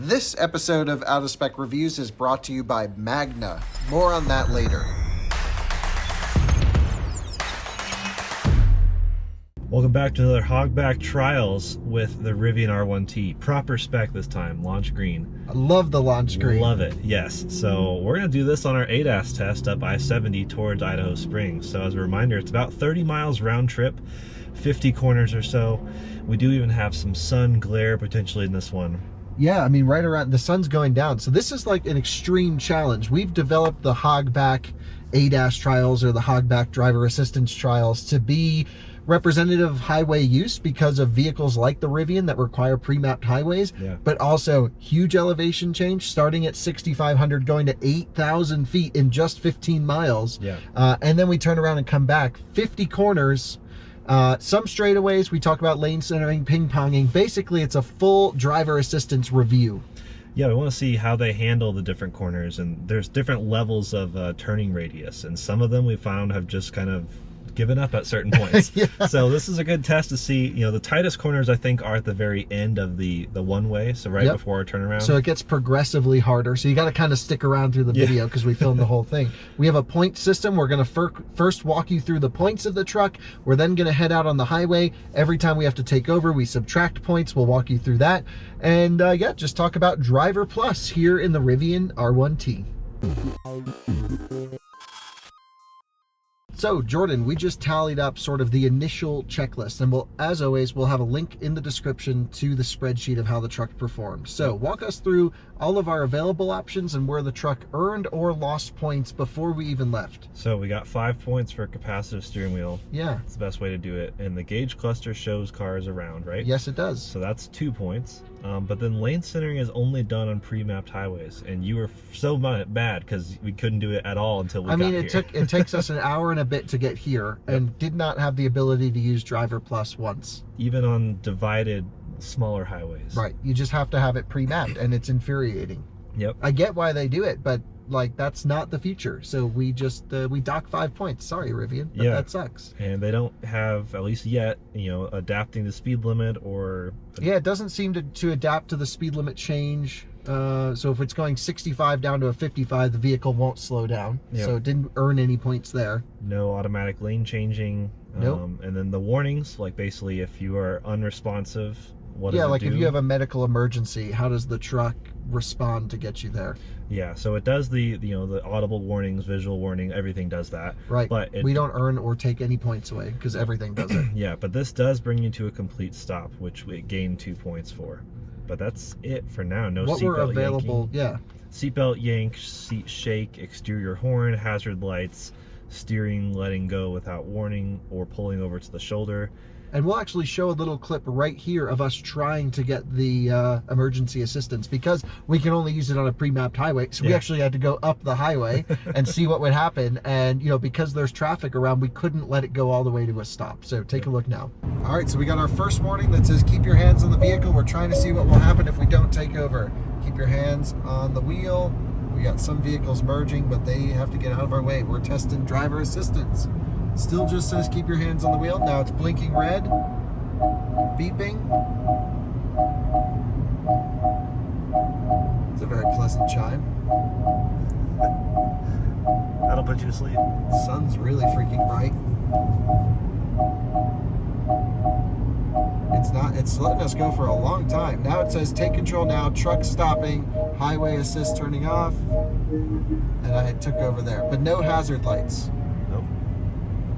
This episode of Out of Spec Reviews is brought to you by Magna. More on that later. Welcome back to another Hogback Trials with the Rivian R1T. Proper spec this time, launch green. I love the launch green. Love it, yes. So we're going to do this on our ADAS test up I-70 towards Idaho Springs. So as a reminder, it's about 30 miles round trip, 50 corners or so. We do even have some sun glare potentially in this one. Yeah, I mean, right around, the sun's going down. So this is like an extreme challenge. We've developed the Hogback ADAS trials or the Hogback Driver Assistance trials to be representative of highway use because of vehicles like the Rivian that require pre-mapped highways, but also huge elevation change starting at 6,500 going to 8,000 feet in just 15 miles. And then we turn around and come back 50 corners, some straightaways. We talk about lane centering, ping-ponging. Basically, it's a full driver assistance review. Yeah, we want to see how they handle the different corners, and there's different levels of turning radius, and some of them we found have just kind of given up at certain points. So this is a good test to see, you know, the tightest corners I think are at the very end of the one-way, so right before our turnaround. So it gets progressively harder, so you got to kind of stick around through the video because we filmed the whole thing. We have a point system. We're going to first walk you through the points of the truck. We're then going to head out on the highway. Every time we have to take over, we subtract points. We'll walk you through that. And yeah, just talk about Driver Plus here in the Rivian R1T. So Jordan, we just tallied up sort of the initial checklist, and we'll, as always, we'll have a link in the description to the spreadsheet of how the truck performed. So walk us through all of our available options and where the truck earned or lost points before we even left. So we got 5 points for capacitive steering wheel. Yeah. It's the best way to do it. And the gauge cluster shows cars around, right? Yes, it does. So that's 2 points. But then lane centering is only done on pre-mapped highways, and you were so bad because we couldn't do it at all until we got here. It takes us an hour and a bit to get here, and did not have the ability to use Driver Plus once. Even on divided smaller highways. Right, you just have to have it pre-mapped, and it's infuriating. Yep. I get why they do it, but like that's not the future. So we just we dock 5 points. Sorry, Rivian, but that sucks. And they don't have, at least yet, you know, adapting the speed limit or it doesn't seem to adapt to the speed limit change. So if it's going 65 down to a 55, the vehicle won't slow down. So it didn't earn any points there. No automatic lane changing. Nope. And then the warnings, like basically if you are unresponsive, what does it do? Like if you have a medical emergency, how does the truck respond to get you there? Yeah, so it does the the audible warnings, visual warning, everything does that. Right, but we don't earn or take any points away because everything does it. Yeah, but this does bring you to a complete stop, which we gain 2 points for. But that's it for now. No seatbelt available yanking. Seatbelt yank, seat shake, exterior horn, hazard lights, steering letting go without warning or pulling over to the shoulder. And we'll actually show a little clip right here of us trying to get the emergency assistance because we can only use it on a pre-mapped highway. So we actually had to go up the highway and see what would happen. And, you know, because there's traffic around, we couldn't let it go all the way to a stop. So take a look now. All right, so we got our first warning that says keep your hands on the vehicle. We're trying to see what will happen if we don't take over. Keep your hands on the wheel. We got some vehicles merging, but they have to get out of our way. We're testing driver assistance. Still just says keep your hands on the wheel. Now it's blinking red, beeping. It's a very pleasant chime. That'll put you to sleep. The sun's really freaking bright. It's letting us go for a long time. Now it says take control now, truck stopping, highway assist turning off, and I took over there. But no hazard lights.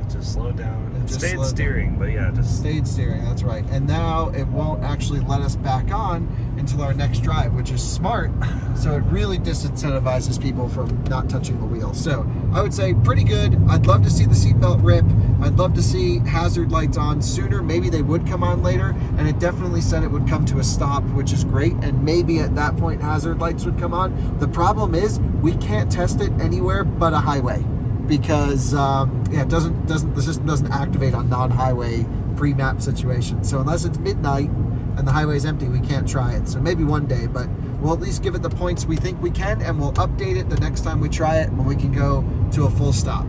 Just slowed down. It stayed steering, but yeah, just stayed steering. That's right. And now it won't actually let us back on until our next drive, which is smart. So it really disincentivizes people from not touching the wheel. So I would say pretty good. I'd love to see the seatbelt rip. I'd love to see hazard lights on sooner. Maybe they would come on later. And it definitely said it would come to a stop, which is great. And maybe at that point hazard lights would come on. The problem is we can't test it anywhere but a highway. Because the system doesn't activate on non-highway pre-map situations. So unless it's midnight and the highway's empty, we can't try it. So maybe one day, but we'll at least give it the points we think we can, and we'll update it the next time we try it when we can go to a full stop.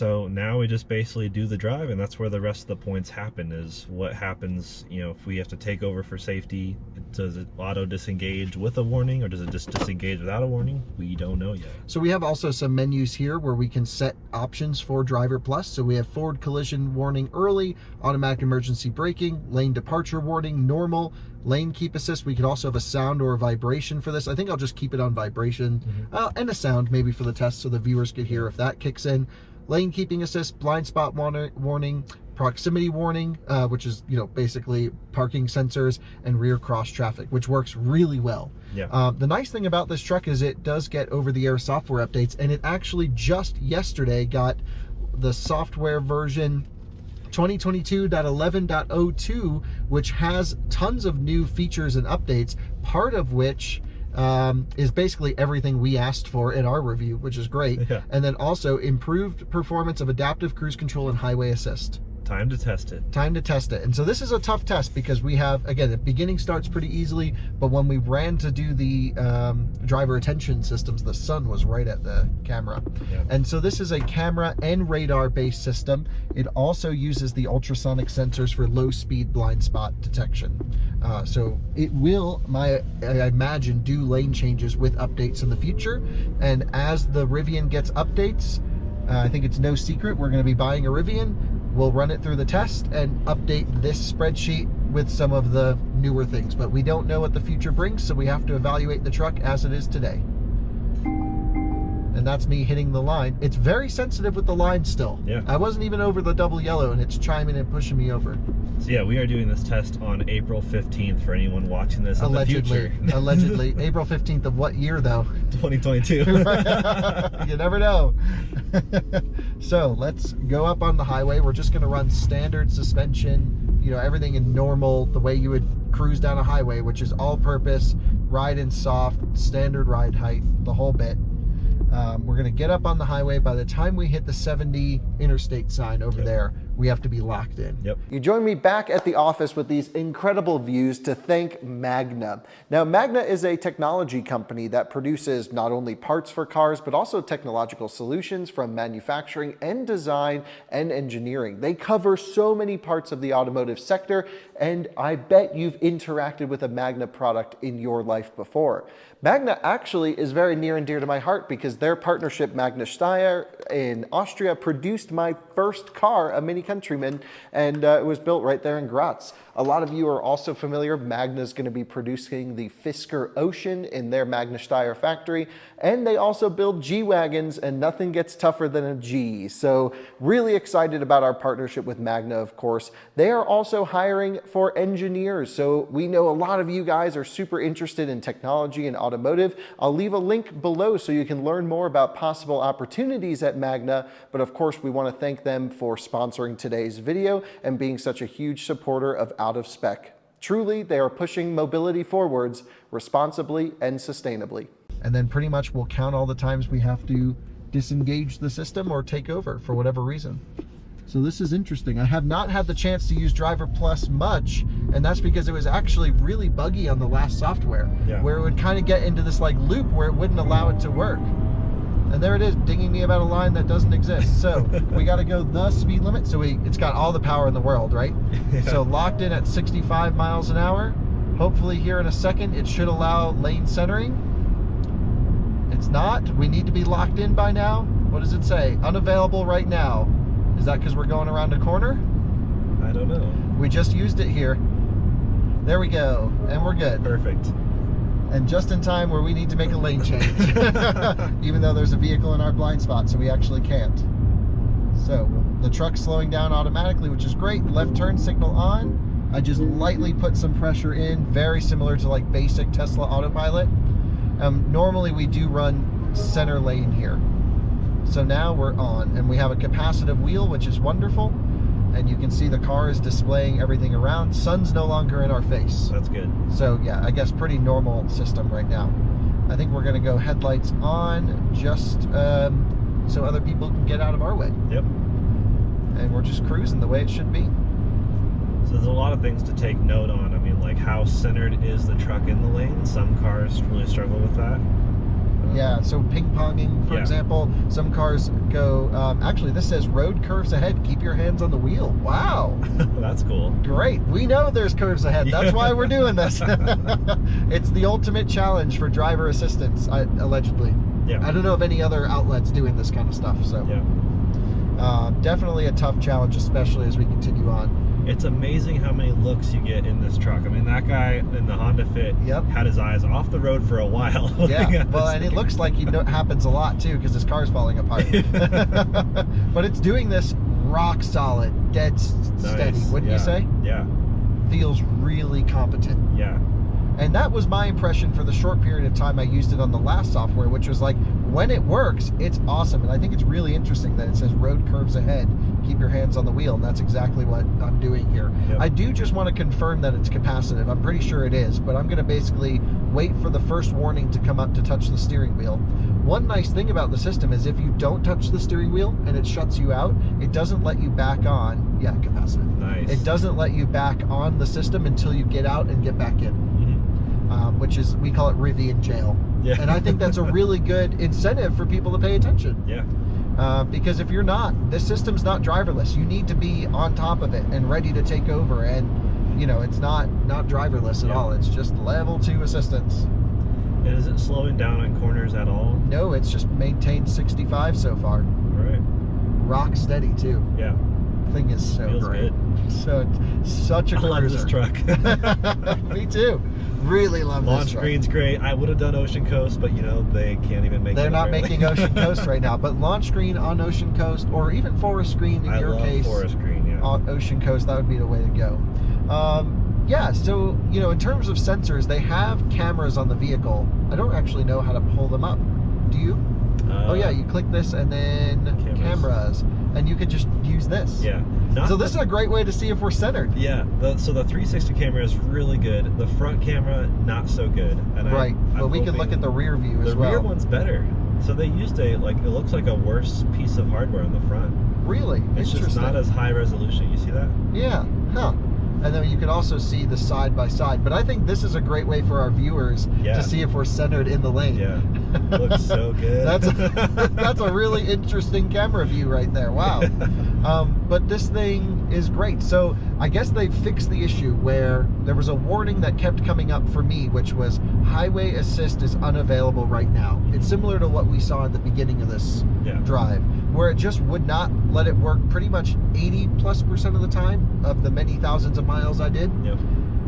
So now we just basically do the drive, and that's where the rest of the points happen, is what happens, you know, if we have to take over for safety. Does it auto disengage with a warning, or does it just disengage without a warning? We don't know yet. So we have also some menus here where we can set options for Driver Plus. So we have forward collision warning early, automatic emergency braking, lane departure warning, normal, lane keep assist. We could also have a sound or a vibration for this. I think I'll just keep it on vibration, and a sound maybe for the test so the viewers could hear if that kicks in. Lane keeping assist, blind spot warning, proximity warning, which is, you know, basically parking sensors, and rear cross traffic, which works really well. Yeah. The nice thing about this truck is it does get over-the-air software updates, and it actually just yesterday got the software version 2022.11.02, which has tons of new features and updates, part of which is basically everything we asked for in our review, which is great. Yeah. And then also improved performance of adaptive cruise control and highway assist. Time to test it. Time to test it. And so this is a tough test because we have, again, the beginning starts pretty easily, but when we ran to do the driver attention systems, the sun was right at the camera. Yeah. And so this is a camera and radar based system. It also uses the ultrasonic sensors for low speed blind spot detection. So it will, I imagine, do lane changes with updates in the future. And as the Rivian gets updates, I think it's no secret we're going to be buying a Rivian. We'll run it through the test and update this spreadsheet with some of the newer things. But we don't know what the future brings, so we have to evaluate the truck as it is today. And that's me hitting the line. It's very sensitive with the line still. Yeah. I wasn't even over the double yellow, and it's chiming and pushing me over. So yeah, we are doing this test on April 15th for anyone watching this in the Allegedly. future. Allegedly. April 15th of what year, though? 2022. You never know. So let's go up on the highway. We're just going to run standard suspension, you know, everything in normal, the way you would cruise down a highway, which is all purpose, ride in soft, standard ride height, the whole bit. We're going to get up on the highway. By the time we hit the 70 interstate sign over there, we have to be locked in. Yep. You join me back at the office with these incredible views to thank Magna. Now, Magna is a technology company that produces not only parts for cars, but also technological solutions from manufacturing and design and engineering. They cover so many parts of the automotive sector, and I bet you've interacted with a Magna product in your life before. Magna actually is very near and dear to my heart because their partnership, Magna Steyr in Austria, produced my first car, a Mini Countryman, and it was built right there in Graz. A lot of you are also familiar. Magna's going to be producing the Fisker Ocean in their Magna Steyr factory, and they also build G-Wagons, and nothing gets tougher than a G. So really excited about our partnership with Magna, of course. They are also hiring for engineers, so we know a lot of you guys are super interested in technology and automotive. I'll leave a link below so you can learn more about possible opportunities at Magna, but of course we want to thank them for sponsoring today's video and being such a huge supporter of Out of Spec. Truly, they are pushing mobility forwards responsibly and sustainably. And then pretty much we'll count all the times we have to disengage the system or take over for whatever reason. So this is interesting. I have not had the chance to use Driver Plus much, and that's because it was actually really buggy on the last software, where it would kind of get into this like loop where it wouldn't allow it to work. And there it is, dinging me about a line that doesn't exist. So we got to go the speed limit. So it's got all the power in the world, right? Yeah. So locked in at 65 miles an hour. Hopefully here in a second, it should allow lane centering. It's not. We need to be locked in by now. What does it say? Unavailable right now. Is that because we're going around a corner? I don't know. We just used it here. There we go. And we're good. Perfect. And just in time where we need to make a lane change. Even though there's a vehicle in our blind spot, so we actually can't. So the truck's slowing down automatically, which is great. Left turn signal on. I just lightly put some pressure in, very similar to like basic Tesla autopilot. Normally we do run center lane here. So now we're on, and we have a capacitive wheel, which is wonderful. And you can see the car is displaying everything around. Sun's no longer in our face. That's good. So yeah, I guess pretty normal system right now. I think we're gonna go headlights on just so other people can get out of our way. Yep. And we're just cruising the way it should be. So there's a lot of things to take note on. I mean, like how centered is the truck in the lane? Some cars really struggle with that. Yeah, so ping-ponging, for example. Some cars go, actually this says road curves ahead, keep your hands on the wheel. Wow. That's cool. Great. We know there's curves ahead. That's why we're doing this. It's the ultimate challenge for driver assistance, allegedly. Yeah. I don't know of any other outlets doing this kind of stuff. So definitely a tough challenge, especially as we continue on. It's amazing how many looks you get in this truck. I mean, that guy in the Honda Fit had his eyes off the road for a while. Yeah, well, and it looks like it happens a lot too because his car's falling apart. But it's doing this rock solid, dead steady, wouldn't you say? Yeah. Feels really competent. Yeah. And that was my impression for the short period of time I used it on the last software, which was like, when it works, it's awesome. And I think it's really interesting that it says road curves ahead, keep your hands on the wheel. And that's exactly what I'm doing here. Yep. I do just want to confirm that it's capacitive. I'm pretty sure it is, but I'm going to basically wait for the first warning to come up to touch the steering wheel. One nice thing about the system is if you don't touch the steering wheel and it shuts you out, it doesn't let you back on. Yeah, capacitive. Nice. It doesn't let you back on the system until you get out and get back in. Which is, we call it Rivian jail. Yeah. And I think that's a really good incentive for people to pay attention. Yeah. Because if you're not, this system's not driverless. You need to be on top of it and ready to take over. And, you know, it's not driverless at all. It's just level 2 assistance. And is it slowing down on corners at all? No, it's just maintained 65 so far. All right. Rock steady, too. Yeah. Thing is so Feels great. good. So, such a cruiser. I love this truck. Me too. Really love Launch this truck. screen's great. I would have done Ocean Coast, but you know, they can't even make it. They're not apparently. making Ocean Coast right now, but launch screen on Ocean Coast, or even forest screen in your case. Forest screen, yeah. On Ocean Coast, that would be the way to go. Yeah, so, you know, in terms of sensors, they have cameras on the vehicle. I don't actually know how to pull them up. Do you? Oh yeah, you click this and then cameras, and you could just use this. Yeah. So this is a great way to see if we're centered. Yeah. So the 360 camera is really good. The front camera, not so good. And right. But we can look at the rear view as well. The rear one's better. So they used it looks like a worse piece of hardware on the front. Really? It's just not as high resolution. You see that? Yeah. Huh. And then you can also see the side by side. But I think this is a great way for our viewers to see if we're centered in the lane. Yeah. Looks so good. That's a really interesting camera view right there. Wow. But this thing is great. So I guess they fixed the issue where there was a warning that kept coming up for me, which was highway assist is unavailable right now. It's similar to what we saw at the beginning of this drive, where it just would not let it work pretty much 80+% of the time of the many thousands of miles I did. Yep.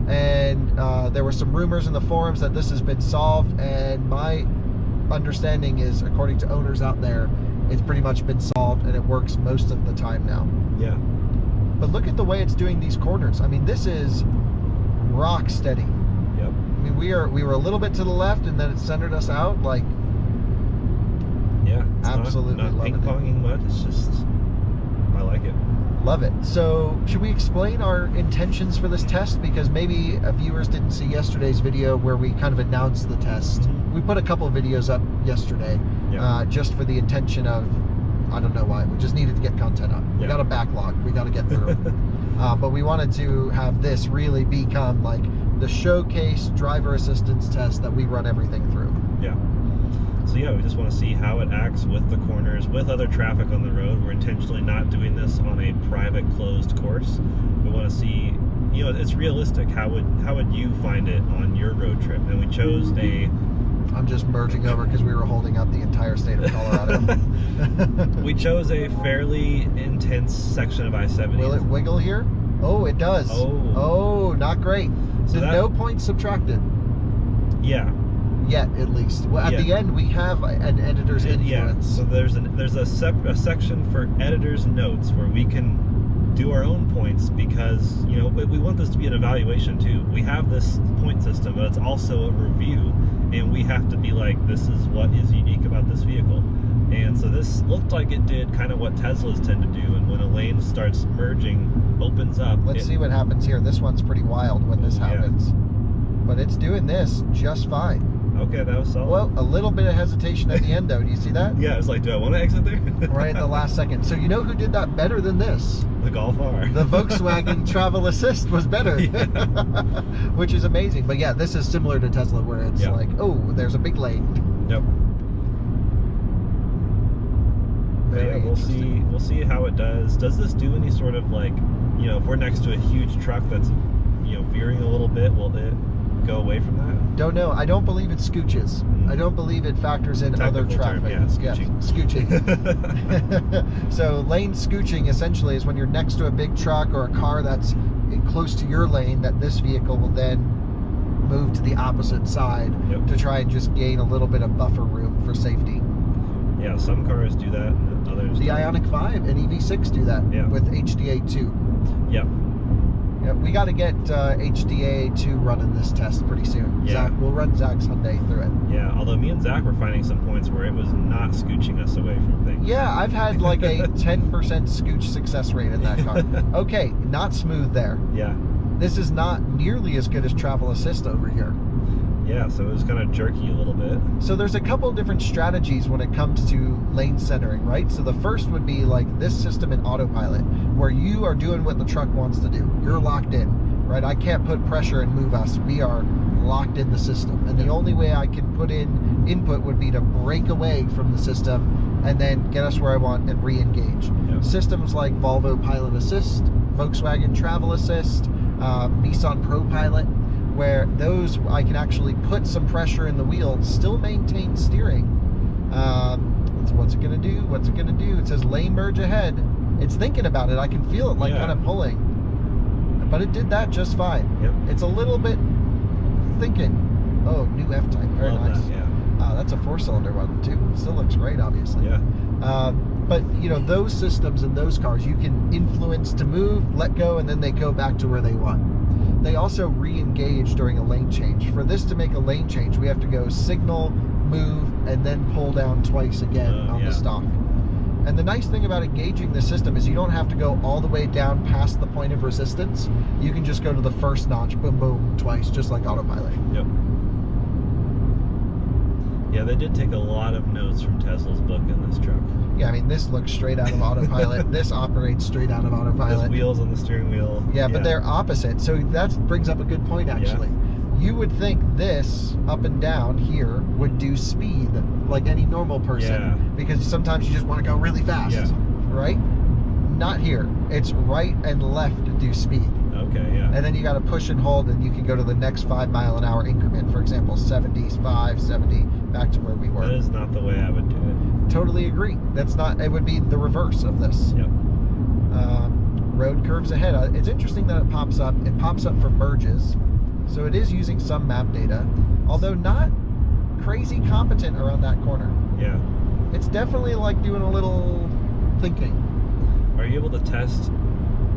And there were some rumors in the forums that this has been solved, and my understanding is, according to owners out there, it's pretty much been solved and it works most of the time now. Yeah. But look at the way it's doing these corners. I mean, this is rock steady. Yep. I mean, we were a little bit to the left and then it centered us out. Like, yeah, it's absolutely not loving ping-ponging much. It's just, I like it. Love it. So should we explain our intentions for this test? Because maybe viewers didn't see yesterday's video where we kind of announced the test. We put a couple of videos up yesterday just for the intention of, I don't know why, we just needed to get content up. We got a backlog we got to get through. But we wanted to have this really become like the showcase driver assistance test that we run everything through. Yeah. So yeah, we just want to see how it acts with the corners, with other traffic on the road. We're intentionally not doing this on a private closed course. We want to see, you know, it's realistic. How would you find it on your road trip? And we chose a... I'm just merging over because we were holding up the entire state of Colorado. We chose a fairly intense section of I-70. Will it wiggle here? Oh, it does. Oh, not great. So no points subtracted. Yeah. Yet, at least. Well, at the end, we have an editor's influence. Yeah, so there's a section for editor's notes where we can do our own points because, you know, we want this to be an evaluation too. We have this point system, but it's also a review, and we have to be like, this is what is unique about this vehicle. And so this looked like it did kind of what Teslas tend to do, and when a lane starts merging, opens up. Let's see what happens here. This one's pretty wild when this happens. But it's doing this just fine. Okay, that was solid. Well, a little bit of hesitation at the end, though. Do you see that? Yeah, it's like, do I want to exit there? Right at the last second. So you know who did that better than this? The Golf R. The Volkswagen Travel Assist was better. Which is amazing. But yeah, this is similar to Tesla where it's like, oh, there's a big lane. Yep. Very we'll interesting. see how it does. Does this do any sort of like, if we're next to a huge truck that's, veering a little bit, will it go away from that? Don't know. I don't believe it scooches. I don't believe it factors in other Technical term, traffic. yeah, scooching. Scooching. So lane scooching essentially is when you're next to a big truck or a car that's close to your lane, that this vehicle will then move to the opposite side to try and just gain a little bit of buffer room for safety. Yeah, some cars do that, and others The don't. Ioniq 5 and EV6 do that with HDA2. Yep. Yep, we got to get HDA2 running this test pretty soon. Yeah. We'll run Zach's Hyundai through it. Yeah, although me and Zach were finding some points where it was not scooching us away from things. Yeah, I've had like a 10% scooch success rate in that car. Okay, not smooth there. Yeah. This is not nearly as good as Travel Assist over here. Yeah, so it was kind of jerky a little bit. So there's a couple of different strategies when it comes to lane centering, right? So the first would be like this system in autopilot, where you are doing what the truck wants to do. You're locked in, right? I can't put pressure and move us. We are locked in the system. And the only way I can put in input would be to break away from the system and then get us where I want and re-engage. Systems like Volvo Pilot Assist, Volkswagen Travel Assist, Nissan Pro Pilot, where those I can actually put some pressure in the wheel, still maintain steering. What's it gonna do? What's it gonna do? It says lane merge ahead. It's thinking about it. I can feel it like kind of pulling, but it did that just fine. It's a little bit thinking. Oh, new F-Type, very nice. That, that's a 4-cylinder one too. Still looks great, obviously. But those systems in those cars, you can influence to move, let go, and then they go back to where they want. They also re-engage during a lane change. For this to make a lane change, we have to go signal, move, and then pull down twice again on the stalk. And the nice thing about engaging the system is you don't have to go all the way down past the point of resistance. You can just go to the first notch, boom, boom, twice, just like autopilot. Yeah, they did take a lot of notes from Tesla's book in this truck. Yeah, I mean, this looks straight out of autopilot. This operates straight out of autopilot. There's wheels on the steering wheel. Yeah, but they're opposite. So that brings up a good point, actually. You would think this up and down here would do speed like any normal person, because sometimes you just want to go really fast, right? Not here. It's right and left to do speed. Okay, And then you got to push and hold, and you can go to the next 5-mile-an-hour increment. For example, 75, 70, back to where we were. That is not the way I would do it. Totally agree. That's not. It would be the reverse of this. Road curves ahead. It's interesting that it pops up. It pops up for merges, so it is using some map data, although not crazy competent around that corner. It's definitely like doing a little thinking. Are you able to test?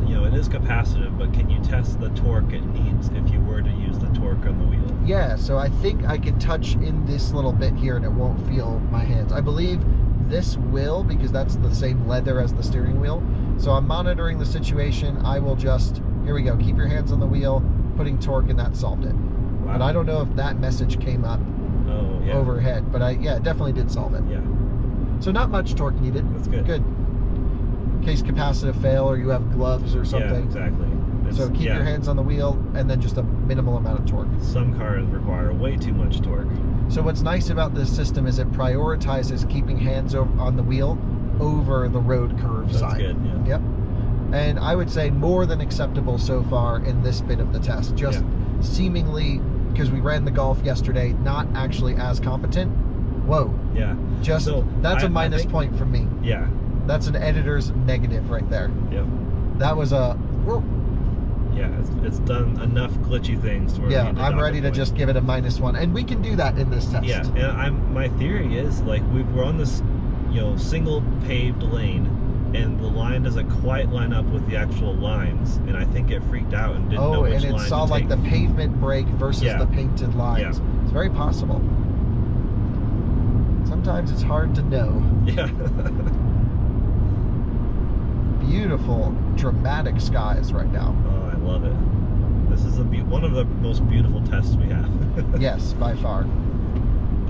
It is capacitive, but can you test the torque it needs if you were to use the torque on the wheel? Yeah, so I think I can touch in this little bit here and it won't feel my hands. I believe this will, because that's the same leather as the steering wheel. So I'm monitoring the situation. I will just, here we go, keep your hands on the wheel, putting torque, and that solved it. Wow. But I don't know if that message came up overhead, but it definitely did solve it. So not much torque needed. That's good. Good. In case capacitive fail or you have gloves or something. Yeah, exactly. So keep your hands on the wheel and then just a minimal amount of torque. Some cars require way too much torque. So what's nice about this system is it prioritizes keeping hands on the wheel over the road curve side. That's good, Yep. And I would say more than acceptable so far in this bit of the test. Just seemingly, because we ran the Golf yesterday, not actually as competent. Whoa. Just, so that's a minus point from me. That's an editor's negative right there. That was a... Whoa. It's done enough glitchy things to where I'm ready to just give it a -1, and we can do that in this test. And my theory is like we're on this single paved lane, and the line doesn't quite line up with the actual lines, and I think it freaked out and didn't know which line to take. And it saw like the pavement break versus the painted lines. It's very possible. Sometimes it's hard to know. Beautiful, dramatic skies right now. Oh, I love it. This is one of the most beautiful tests we have. Yes, by far.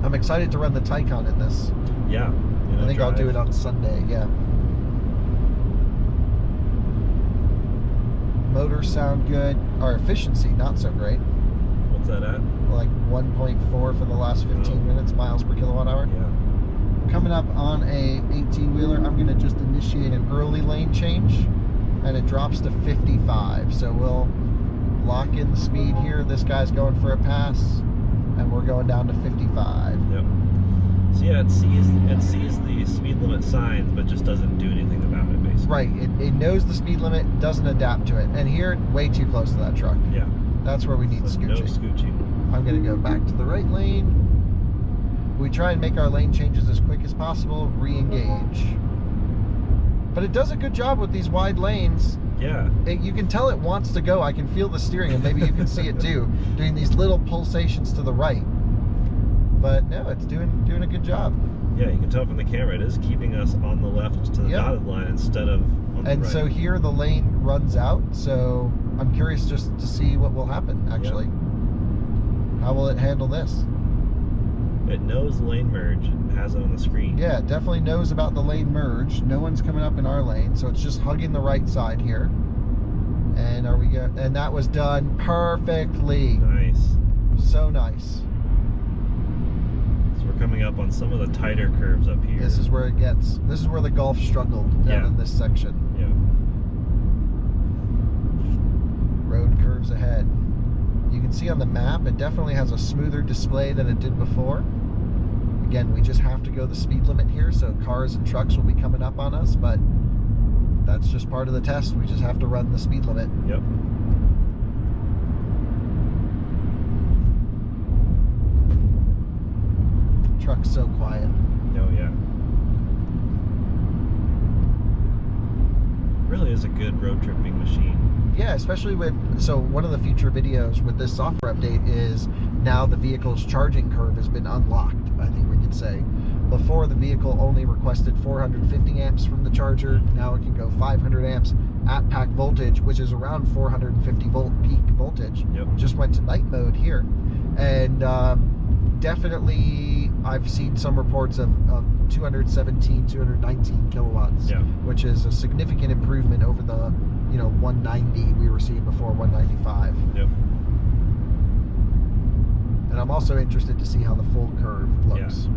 I'm excited to run the Taycan in this. I think I'll do it on Sunday, Motors sound good. Our efficiency, not so great. What's that at? Like 1.4 for the last 15 minutes, miles per kilowatt hour. coming up on a 18-wheeler, I'm going to just initiate an early lane change, and it drops to 55. So we'll lock in the speed here. This guy's going for a pass, and we're going down to 55. Yep. So yeah, it sees the speed limit signs, but just doesn't do anything about it, basically. Right. It knows the speed limit, doesn't adapt to it. And here, way too close to that truck. Yeah. That's where we need So scooching. no scooching. I'm going to go back to the right lane. We try and make our lane changes as quick as possible, re-engage. But it does a good job with these wide lanes. Yeah. You can tell it wants to go. I can feel the steering, and maybe you can see it too, doing these little pulsations to the right. But no, it's doing a good job. Yeah, you can tell from the camera it is keeping us on the left to the dotted line instead of on the And right. so here the lane runs out, so I'm curious just to see what will happen, actually. Yep. How will it handle this? It knows lane merge, it has it on the screen. Yeah, it definitely knows about the lane merge. No one's coming up in our lane, so it's just hugging the right side here. And and that was done perfectly. Nice. So nice. So we're coming up on some of the tighter curves up here. This is where the Golf struggled down in this section. Yeah. Road curves ahead. You can see on the map, it definitely has a smoother display than it did before. Again, we just have to go the speed limit here, so cars and trucks will be coming up on us, but that's just part of the test. We just have to run the speed limit. Yep. Truck's so quiet. Oh yeah. Really is a good road tripping machine. Yeah, especially so one of the future videos with this software update is now the vehicle's charging curve has been unlocked, I think we could say. Before, the vehicle only requested 450 amps from the charger. Now it can go 500 amps at pack voltage, which is around 450 volt peak voltage. Yep. Just went to night mode here. And definitely I've seen some reports of 217, 219 kilowatts, Yeah. which is a significant improvement over the 190 we were seeing before, 195. Yep. And I'm also interested to see how the full curve looks. Yeah.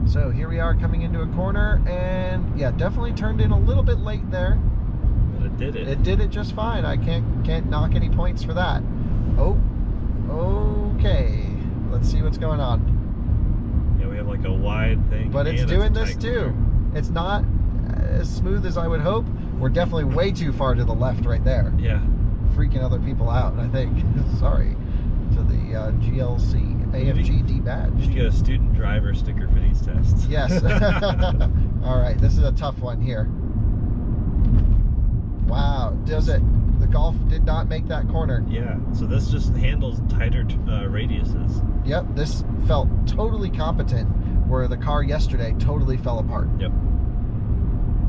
So here we are coming into a corner, and yeah, definitely turned in a little bit late there. But it did it. It did it just fine. I can't knock any points for that. Oh, okay. Let's see what's going on. Yeah, we have like a wide thing. But it's and doing a this tight too. corner. It's not as smooth as I would hope. We're definitely way too far to the left right there. Yeah. Freaking other people out, I think. Sorry to the GLC AMG D badge. You should get a student driver sticker for these tests. Yes. All right, this is a tough one here. Wow, does it? The Golf did not make that corner. Yeah, so this just handles tighter radiuses. Yep, this felt totally competent, where the car yesterday totally fell apart. Yep.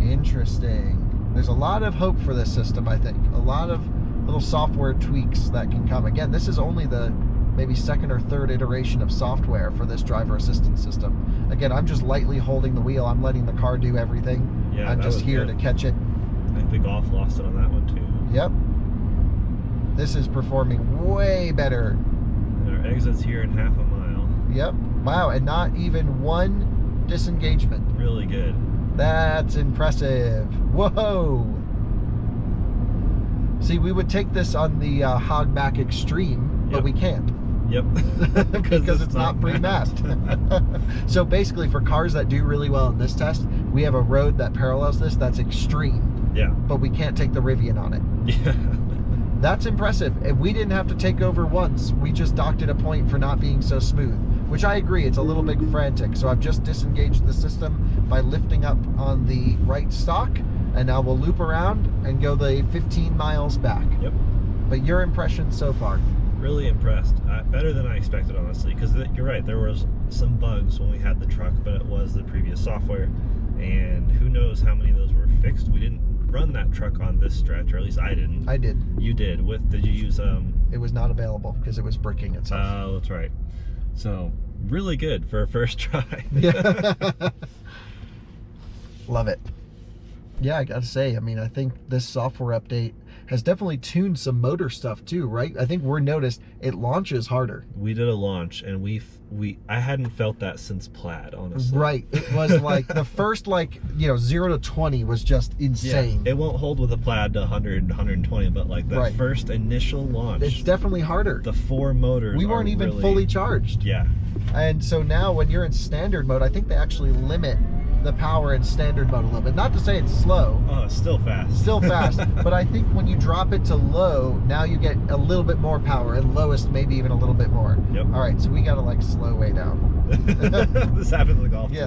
Interesting. There's a lot of hope for this system, I think. A lot of little software tweaks that can come. Again, this is only the maybe second or third iteration of software for this driver assistance system. Again, I'm just lightly holding the wheel. I'm letting the car do everything. Yeah, I'm that just was here good. to catch it. I think the Golf lost it on that one too. Yep. This is performing way better. And our exit's here in half a mile. Yep. Wow, and not even one disengagement. Really good. That's impressive. Whoa. See, we would take this on the Hogback Extreme, but Yep. we can't. Yep. because it's not pre-mapped. So basically, for cars that do really well in this test, we have a road that parallels this that's extreme, Yeah. but we can't take the Rivian on it. Yeah. That's impressive. If we didn't have to take over once, we just docked at a point for not being so smooth, which I agree, it's a little bit frantic. So I've just disengaged the system by lifting up on the right stalk, and now we'll loop around and go the 15 miles back. Yep. But your impression so far? Really impressed. Better than I expected, honestly, because you're right, there was some bugs when we had the truck, but it was the previous software, and who knows how many of those were fixed. We didn't run that truck on this stretch, or at least I didn't. I did. You did. Did you use It was not available because it was bricking itself. Oh, that's right. So really good for a first try. Yeah. Love it. Yeah, I gotta say, I mean, I think this software update has definitely tuned some motor stuff too, right? I think we're noticed it launches harder. We did a launch, and I hadn't felt that since Plaid, honestly. Right. It was like the first 0 to 20 was just insane. Yeah, it won't hold with a Plaid to 100, 120, but like that first initial launch, it's definitely harder. The 4 motors. We weren't even fully charged. Yeah. And so now when you're in standard mode, I think they actually limit the power in standard mode a little bit. Not to say it's slow. Oh, it's still fast. Still fast. But I think when you drop it to low, now you get a little bit more power, and lowest maybe even a little bit more. Yep. All right, so we got to slow way down. This happens in the golf. Yeah,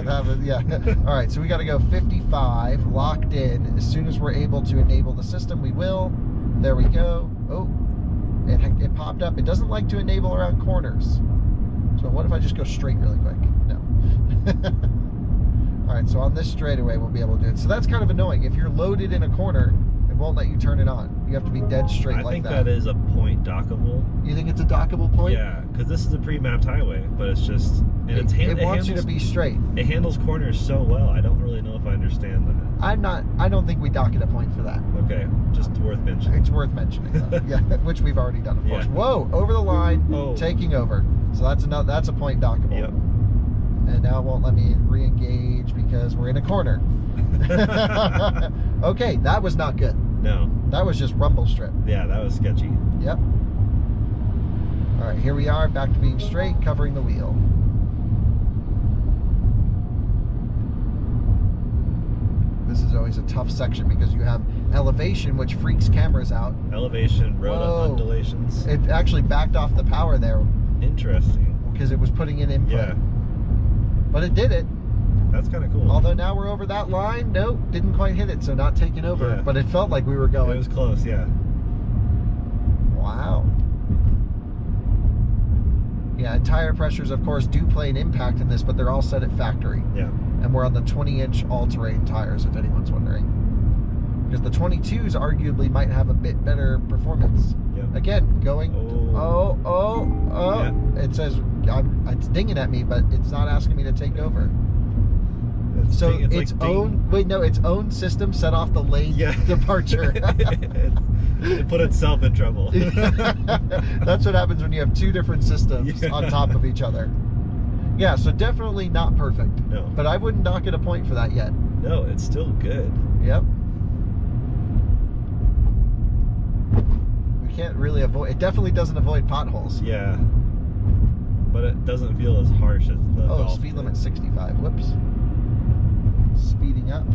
All right, so we got to go 55, locked in. As soon as we're able to enable the system, we will. There we go. Oh, it popped up. It doesn't like to enable around corners. So what if I just go straight really quick? No. All right, so on this straightaway, we'll be able to do it. So that's kind of annoying. If you're loaded in a corner, it won't let you turn it on. You have to be dead straight like that. I think that is a point dockable. You think it's a dockable point? Yeah, because this is a pre-mapped highway, but it's just... And it wants you to be straight. It handles corners so well. I don't really know if I understand that. I don't think we dock it a point for that. Okay, just worth mentioning. It's worth mentioning, though. Yeah, which we've already done, of course. Yeah. Whoa, over the line, taking over. So that's a point dockable. Yep. And now it won't let me re-engage because we're in a corner. Okay, that was not good. No. That was just rumble strip. Yeah, that was sketchy. Yep. All right, here we are, back to being straight, covering the wheel. This is always a tough section because you have elevation, which freaks cameras out. Elevation, road undulations. It actually backed off the power there. Interesting. Because it was putting in input. Yeah. But it did it. That's kind of cool. Although now we're over that line. Nope, didn't quite hit it, so not taking over. Yeah. But it felt like we were going. It was close, yeah. Wow. Yeah, and tire pressures, of course, do play an impact in this, but they're all set at factory. Yeah. And we're on the 20-inch all-terrain tires, if anyone's wondering. Because the 22s arguably might have a bit better performance. Yep. Again, going... Oh. Yeah. It says... it's dinging at me, but it's not asking me to take over. Its own system set off the lane departure. It put itself in trouble. That's what happens when you have two different systems on top of each other. Yeah, so definitely not perfect. No. But I wouldn't dock it a point for that yet. No, it's still good. Yep. We can't really avoid... It definitely doesn't avoid potholes. Yeah. But it doesn't feel as harsh as the Golf speed did. limit 65. Whoops. Speeding up.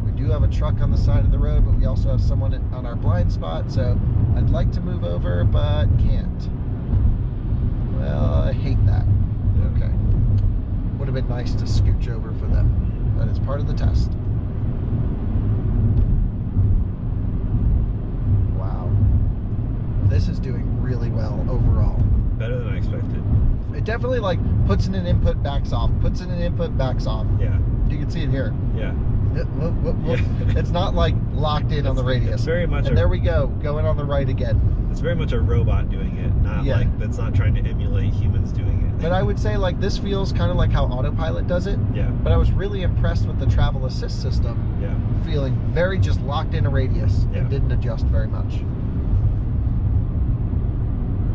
We do have a truck on the side of the road, but we also have someone on our blind spot, so I'd like to move over, but can't. Well, I hate that. Okay. Would have been nice to scooch over for them, but it's part of the test. Wow. This is doing really well overall. Better than I expected. It definitely puts in an input, backs off, puts in an input, backs off. Yeah. You can see it here. Yeah. It's not locked in on the radius. It's very much. And there we go, going on the right again. It's very much a robot doing it, not that's not trying to emulate humans doing it. But I would say this feels kind of like how autopilot does it. Yeah. But I was really impressed with the travel assist system. Yeah. Feeling very just locked in a radius and didn't adjust very much.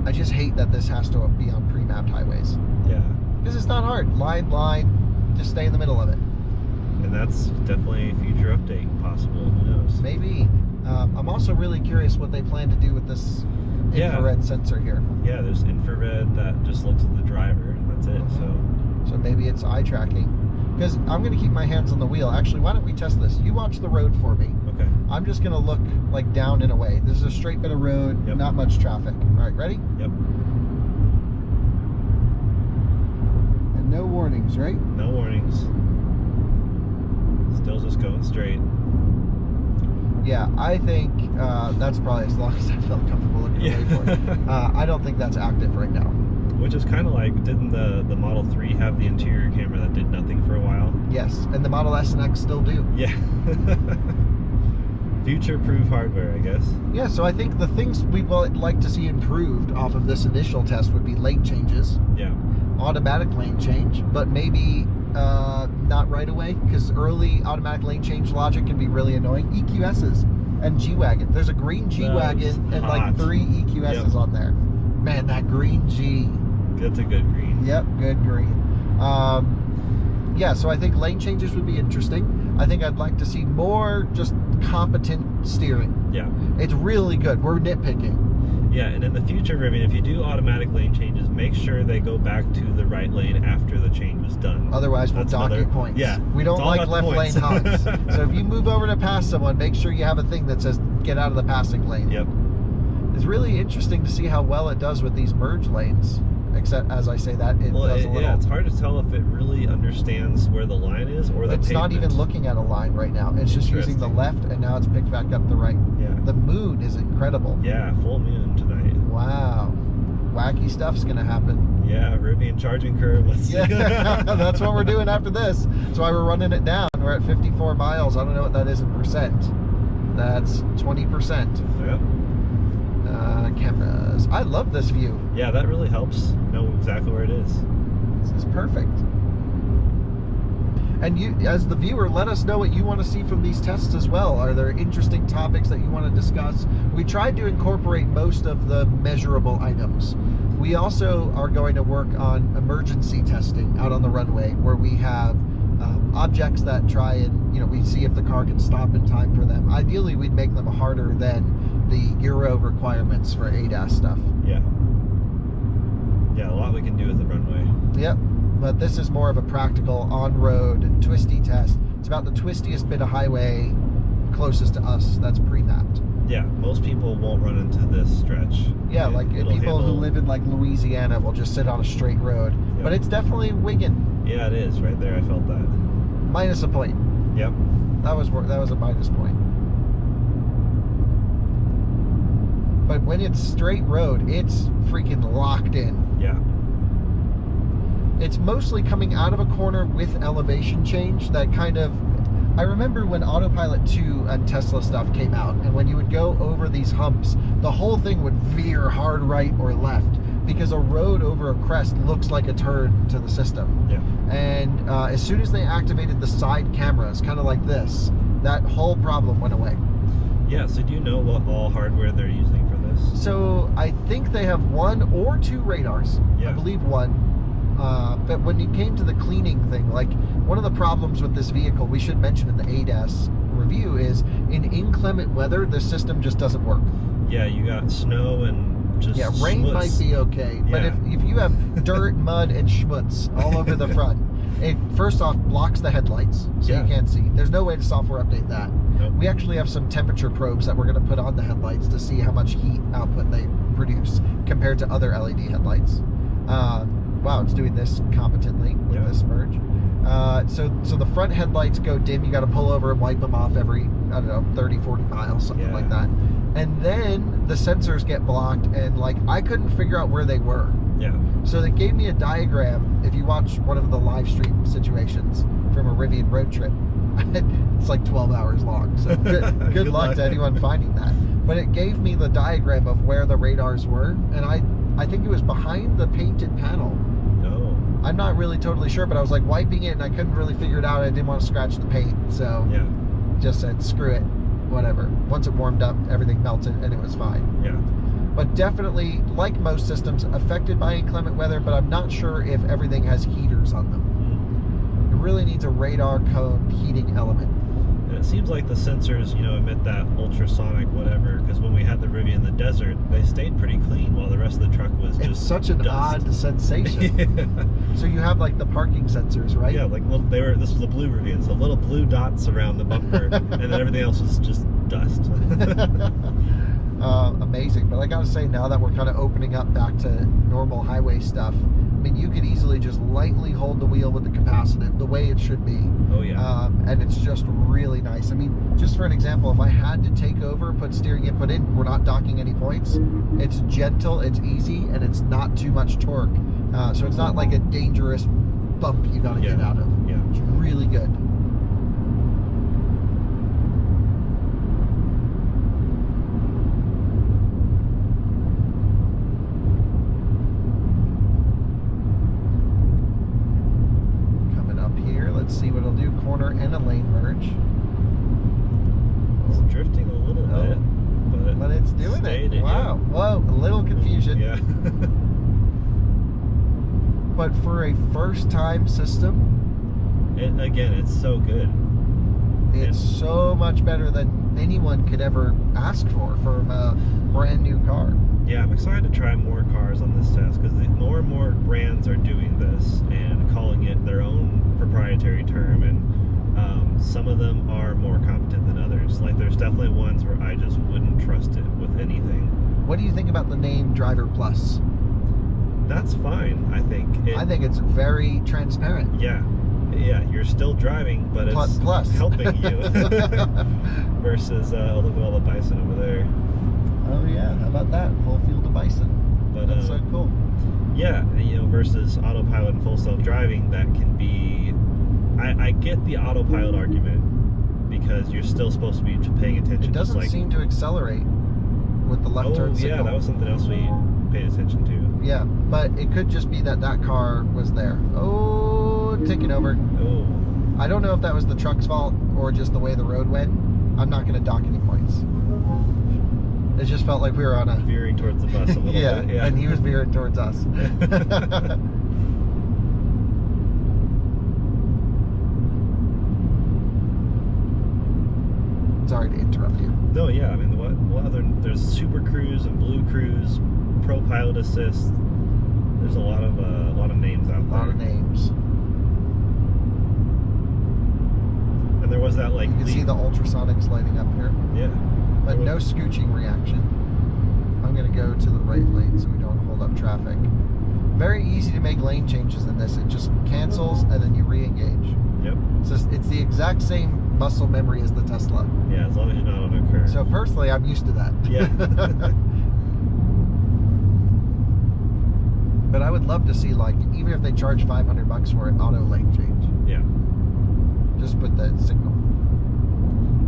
I just hate that this has to be on pre-mapped highways. Yeah. Because it's not hard. Line, just stay in the middle of it. And that's definitely a future update possible. Who knows? Maybe. I'm also really curious what they plan to do with this infrared sensor here. Yeah, there's infrared that just looks at the driver, and that's it. So maybe it's eye tracking. Because I'm going to keep my hands on the wheel. Actually, why don't we test this? You watch the road for me. Okay. I'm just going to look down and away. This is a straight bit of road, not much traffic. All right, ready? Yep. And no warnings, right? No warnings. Still just going straight. Yeah, I think that's probably as long as I felt comfortable looking away for it. I don't think that's active right now. Which is kind of didn't the Model 3 have the interior camera that did nothing for a while? Yes, and the Model S and X still do. Yeah. Future-proof hardware, I guess. Yeah, so I think the things we'd like to see improved off of this initial test would be lane changes. Yeah. Automatic lane change, but maybe not right away, because early automatic lane change logic can be really annoying. EQSs. And G-Wagon. There's a green G-Wagon and like 3 EQSs on there. Man, that green G. That's a good green. Yep, good green. Yeah, so I think lane changes would be interesting. I think I'd like to see more just competent steering. Yeah. It's really good. We're nitpicking. Yeah, and in the future, Rivian, if you do automatic lane changes, make sure they go back to the right lane after the change was done. Otherwise, we'll dock you points. Yeah. We don't like left lane hogs. So if you move over to pass someone, make sure you have a thing that says, get out of the passing lane. Yep. It's really interesting to see how well it does with these merge lanes. Except, as I say that, it does a little... Yeah, it's hard to tell if it really understands where the line is or the It's pavement. not even looking at a line right now. It's just using the left, and now it's picked back up the right. Yeah. The moon is incredible. Yeah, full moon tonight. Wow. Wacky stuff's going to happen. Yeah, Rivian charging curve. Let's see. Yeah, that's what we're doing after this. That's why we're running it down. We're at 54 miles. I don't know what that is in percent. That's 20%. Yep. Cameras. I love this view. Yeah, that really helps know exactly where it is. This is perfect. And you, as the viewer, let us know what you want to see from these tests as well. Are there interesting topics that you want to discuss? We tried to incorporate most of the measurable items. We also are going to work on emergency testing out on the runway, where we have objects that try and, we see if the car can stop in time for them. Ideally, we'd make them harder than the Euro requirements for ADAS stuff. Yeah. Yeah, a lot we can do with the runway. Yep. But this is more of a practical on-road twisty test. It's about the twistiest bit of highway closest to us that's pre-mapped. Yeah, most people won't run into this stretch. Yeah, like people who live in like Louisiana will just sit on a straight road. Yep. But it's definitely wigging. Yeah, it is right there. I felt that. Minus a point. Yep. That was a minus point. But when it's straight road, it's freaking locked in. Yeah. It's mostly coming out of a corner with elevation change that kind of... I remember when Autopilot 2 and Tesla stuff came out, and when you would go over these humps, the whole thing would veer hard right or left, because a road over a crest looks like a turn to the system. Yeah. And as soon as they activated the side cameras, kind of like this, that whole problem went away. Yeah, so do you know what all hardware they're using for this? So I think they have 1 or 2 radars. Yeah. I believe 1. But when it came to the cleaning thing, like one of the problems with this vehicle, we should mention in the ADAS review, is in inclement weather, the system just doesn't work. Yeah, you got snow and just rain schmutz. might be okay, but Yeah. if you have dirt, mud, and schmutz all over the front, it first off blocks the headlights, so Yeah. you can't see. There's no way to software update that. Nope. We actually have some temperature probes that we're going to put on the headlights to see how much heat output they produce compared to other LED headlights. Wow, it's doing this competently with this merge. So the front headlights go dim. You got to pull over and wipe them off every, I don't know, 30, 40 miles, something like that. And then the sensors get blocked, and like I couldn't figure out where they were. Yeah. So they gave me a diagram. If you watch one of the live stream situations from a Rivian road trip, it's like 12 hours long. So good luck to anyone finding that. But it gave me the diagram of where the radars were, and I think it was behind the painted panel. No. I'm not really totally sure, but I was like wiping it and I couldn't really figure it out. I didn't want to scratch the paint, so Yeah. just said screw it, whatever. Once it warmed up, everything melted and it was fine. Yeah. But definitely, like most systems, affected by inclement weather, but I'm not sure if everything has heaters on them. It really needs a radar cone heating element. And it seems like the sensors, emit that ultrasonic whatever, because when we had the Rivian in the desert, they stayed pretty clean while the rest of the truck was just It's such an dust. odd sensation. Yeah. So you have like the parking sensors, right? Yeah, like this was a blue Rivian, so little blue dots around the bumper, and then everything else was just dust. Amazing. But I gotta say, now that we're kind of opening up back to normal highway stuff, I mean, you could easily just lightly hold the wheel with the capacitive the way it should be. Oh yeah. And it's just really nice. I mean, just for an example, if I had to take over, put steering input in, we're not docking any points. It's gentle, it's easy, and it's not too much torque. So it's not like a dangerous bump you gotta get out of. Yeah. It's really good. Let's see what it'll do. Corner and a lane merge. It's drifting a little bit. go, whoa, a little confusion. Yeah. But for a first-time system, Again, it's so good. it's so much better than anyone could ever ask for from a brand new car. Yeah, I'm excited to try more cars on this test because more and more brands are doing this and calling it their own proprietary term, and some of them are more competent than others. Like, there's definitely ones where I just wouldn't trust it with anything. What do you think about the name Driver Plus? That's fine, I think. I think it's very transparent. Yeah, you're still driving, but it's Plus. helping you. Versus, look at all the bison over there. Oh yeah, how about that? Full field of bison. But, That's so cool. Yeah, versus autopilot and full self-driving, that can be... I get the autopilot argument because you're still supposed to be paying attention. It doesn't seem to accelerate with the left turn signal. Yeah, that was something else we paid attention to. Yeah, but it could just be that car was there. Oh, taking over. Oh. I don't know if that was the truck's fault or just the way the road went. I'm not going to dock any points. It just felt like we were on a... Veering towards the bus a little bit. Yeah, and he was veering towards us. Sorry to interrupt you. No, yeah, I mean, what other... There's Super Cruise and Blue Cruise, Pro Pilot Assist. There's a lot of names out there. A lot of names. And there was that, like... You can see the ultrasonics lighting up here. Yeah. But no scooching reaction. I'm going to go to the right lane so we don't hold up traffic. Very easy to make lane changes in this. It just cancels and then you re-engage. Yep. It's the exact same muscle memory as the Tesla. Yeah, as long as you're not on a curve. So personally, I'm used to that. Yeah. But I would love to see, like, even if they charge $500 for it, auto lane change. Yeah. Just put the signal.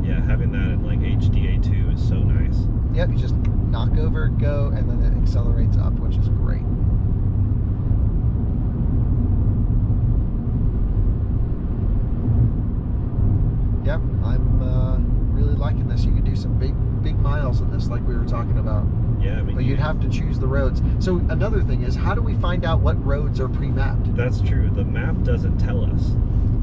Yeah, having that in like HDA2 is so nice. Yep, you just knock over, go, and then it accelerates up, which is great. Yep, I'm really liking this. You could do some big miles in this, like we were talking about. Yeah, I mean, but you'd have to choose the roads. So another thing is, how do we find out what roads are pre-mapped? That's true. The map doesn't tell us.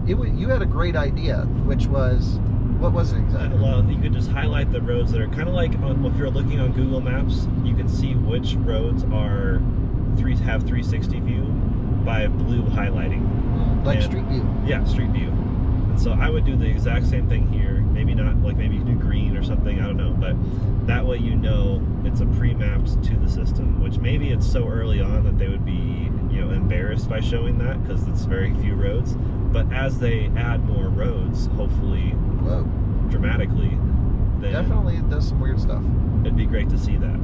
You had a great idea, which was, what was it exactly? Well, you could just highlight the roads that are kind of like, if you're looking on Google Maps, you can see which roads have 360 view by blue highlighting. Like Street View. Yeah, Street View. And so I would do the exact same thing here. Maybe not, like maybe you can do green or something, I don't know. But that way you know it's a pre-mapped to the system, which maybe it's so early on that they would be, embarrassed by showing that because it's very few roads. But as they add more roads, hopefully, dramatically, then definitely it does some weird stuff. It'd be great to see that.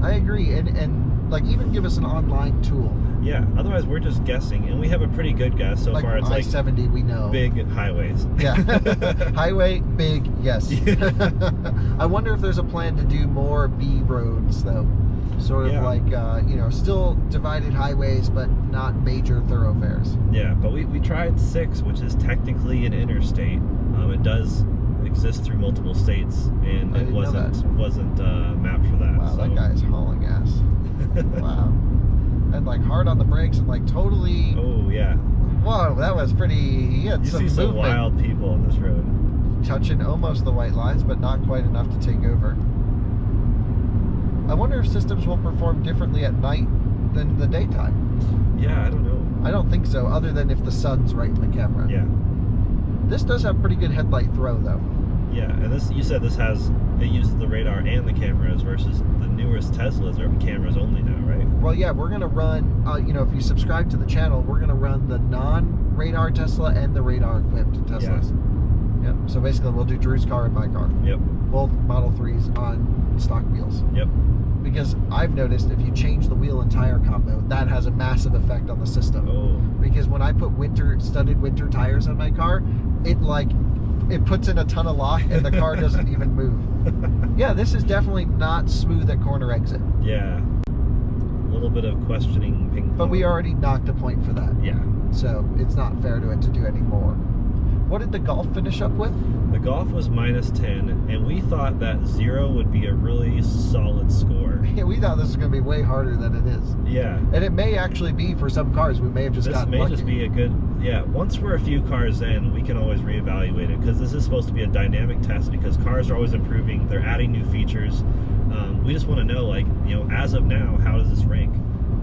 I agree, and like even give us an online tool. Yeah, otherwise we're just guessing, and we have a pretty good guess so far. It's like I-70, we know. Big highways. Yeah, highway, big, yes. Yeah. I wonder if there's a plan to do more B roads though, sort of like still divided highways, but not major thoroughfares. Yeah, but we tried 6, which is technically an interstate. It does exist through multiple states, and it wasn't mapped for that. Wow, so. that guy is hauling ass. Wow. And like hard on the brakes and like totally. Oh yeah. Whoa, that was pretty. He had some see some movement. wild people on this road. Touching almost the white lines, but not quite enough to take over. I wonder if systems will perform differently at night than the daytime. Yeah, I don't know. I don't think so, other than if the sun's right in the camera. Yeah. This does have pretty good headlight throw, though. Yeah, and you said it uses the radar and the cameras versus the newest Teslas are cameras only now, right? Well, yeah, we're going to run, if you subscribe to the channel, we're going to run the non-radar Tesla and the radar-equipped Teslas. Yeah. Yep. So basically, we'll do Drew's car and my car. Yep. Both Model 3s on stock wheels. Yep. Because I've noticed if you change the wheel and tire combo, that has a massive effect on the system. Oh. Because when I put studded winter tires on my car, it puts in a ton of lock and the car doesn't even move. Yeah, this is definitely not smooth at corner exit. Yeah. A little bit of questioning ping pong. But we already knocked a point for that. Yeah. So it's not fair to it to do any more. What did the Golf finish up with? The Golf was -10, and we thought that 0 would be a really solid score. Yeah, we thought this was going to be way harder than it is. Yeah. And it may actually be for some cars. We may have just gotten lucky. This may just be a good, yeah, once we're a few cars in, we can always reevaluate it, because this is supposed to be a dynamic test, because cars are always improving, they're adding new features. We just want to know, like, you know, as of now, how does this rank?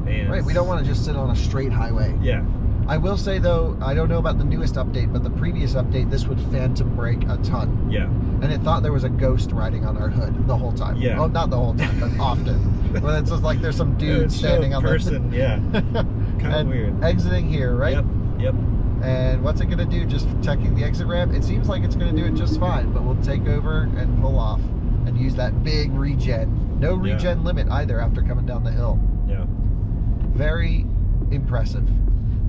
And right, we don't want to just sit on a straight highway. Yeah. I will say, though, I don't know about the newest update, but the previous update, this would phantom brake a ton. Yeah. And it thought there was a ghost riding on our hood the whole time. Yeah. Oh, not the whole time, but often. Well, it's just like there's some dude standing on the person, yeah. Kind of weird. Exiting here, right? Yep, yep. And what's it going to do? Just checking the exit ramp? It seems like it's going to do it just fine, but we'll take over and pull off and use that big regen. No regen limit either after coming down the hill. Yeah. Very impressive.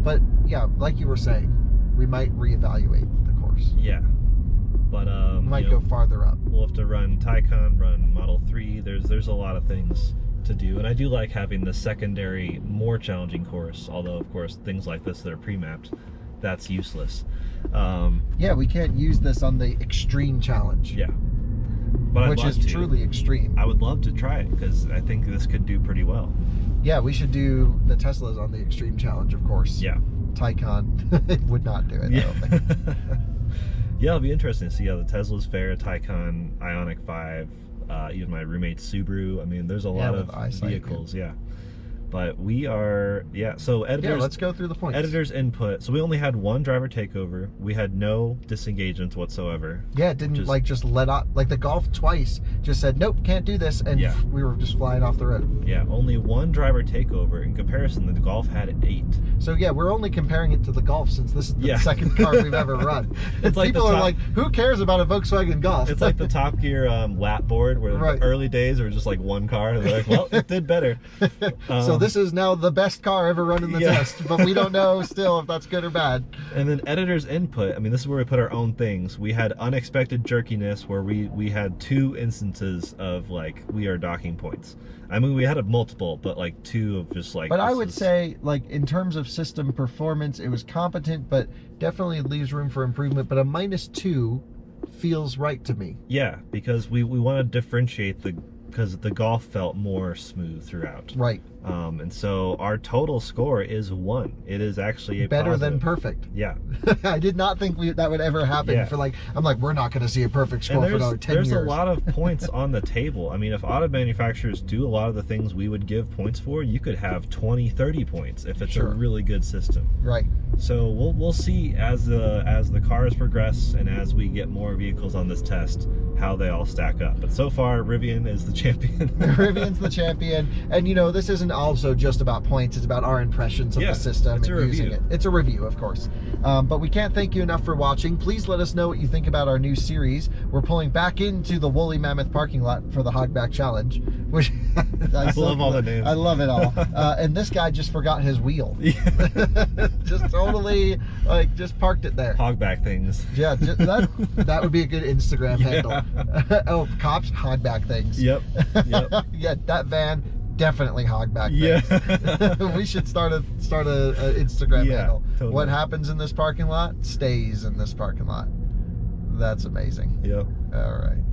But yeah, like you were saying, we might reevaluate the course. Yeah. But we might go farther up. We'll have to run Taycan, run Model 3. There's a lot of things to do, and I do like having the secondary, more challenging course. Although, of course, things like this that are pre-mapped, that's useless. Yeah, we can't use this on the extreme challenge. Yeah. But which is truly extreme. I would love to try it, because I think this could do pretty well. Yeah, we should do the Teslas on the extreme challenge, of course. Yeah. Taycan would not do it, yeah. I don't think. Yeah, it'll be interesting to see how the Teslas fare, Taycan, Ioniq 5, even my roommate's Subaru. I mean, there's a lot of vehicles, yeah. But we are, so editors... Yeah, let's go through the points. Editors input. So we only had one driver takeover. We had no disengagements whatsoever. Yeah, it didn't just let up. Like the Golf twice just said, nope, can't do this. And we were just flying off the road. Yeah, only one driver takeover. In comparison, the Golf had 8. So yeah, we're only comparing it to the Golf since this is the second car we've ever run. It's like people are like, who cares about a Volkswagen Golf? It's like the Top Gear lap board, where the early days were just like one car. And they're like, well, it did better. So this is now the best car ever run in the test, but we don't know still if that's good or bad. And then editors input, I mean, this is where we put our own things. We had unexpected jerkiness, where we had 2 instances of like, we are docking points. I mean, we had a multiple, but like 2 of just like... But I would say, like, in terms of system performance, it was competent, but definitely leaves room for improvement. But a -2 feels right to me. Yeah, because we want to differentiate because the Golf felt more smooth throughout. Right. And so our total score is 1. It is actually a better positive. than perfect. Yeah. I did not think that would ever happen. For like, I'm like, we're not going to see a perfect score for another 10 years. There's a lot of points on the table. I mean, if auto manufacturers do a lot of the things we would give points for, you could have 20, 30 points if it's a really good system. Right. So we'll see as the cars progress and as we get more vehicles on this test, how they all stack up. But so far, Rivian is the champion. Rivian's the champion. And you know, this isn't also just about points, it's about our impressions of the system and using it. It's a review, of course. But we can't thank you enough for watching. Please let us know what you think about our new series. We're pulling back into the Woolly Mammoth parking lot for the Hogback Challenge, which I love all the names. I love it all. And this guy just forgot his wheel. Just totally, like, just parked it there. Hogback things. Yeah, that would be a good Instagram handle. Oh, cops, Hogback things. Yep. Yeah, that van, definitely Hogback things. We should start a Instagram handle. Totally. What happens in this parking lot stays in this parking lot. That's amazing. Yep. All right.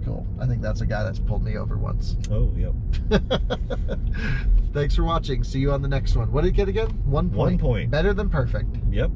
Cool. I think that's a guy that's pulled me over once. Oh, yep. Thanks for watching. See you on the next one. What did it get again? 1 point. 1 point. Better than perfect. Yep.